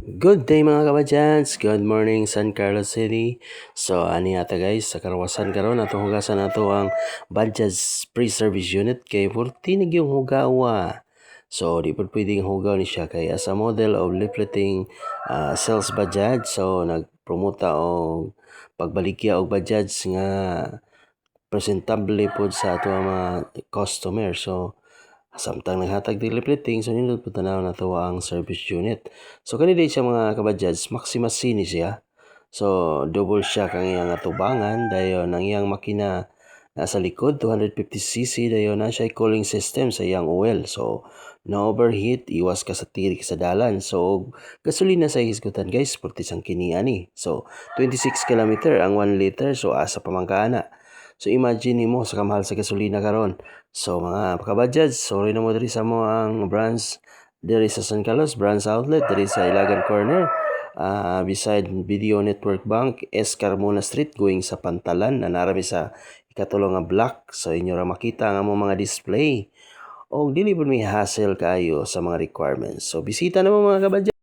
Good day mga kabadyans! Good morning San Carlos City. So ani ata guys sa karawasan karon ato hugasan nato ang Bajaj pre-service unit kay tinig yung hugawa. So di pa pwedeng hugaw ni siya kay as a model of leafleting sales Bajaj. So nagpromota og pagbaligya og Bajaj nga presentable pod sa ato mga customer. So samtang naghatag di leafleting, so nindot po tanaw na to ang service unit. So kani siya mga kabadyans, Maxima Cine siya. So double siya kang iyang atubangan dayon ang iyang makina nasa likod 250cc dayon na siya cooling system sa iyang oil. So no overheat, iwas ka sa tirik sa dalan. So gasolina sa hisgutan guys, purtisang kini ani. So 26 kilometer ang 1 liter, so asa pamangkaana. So imagine nimo sa kamahal sa gasolina karon. So mga kabadyads, sorry na mo diri sa mo ang branch diri sa San Carlos, branch outlet diri sa Ilagan Corner. Beside Video Network Bank, S. Carmona Street, going sa Pantalan, na narami sa ikatulong nga block. So inyo ra makita ang among mga display. O dili po may hassle kayo sa mga requirements. So bisita na mo mga kabadyads.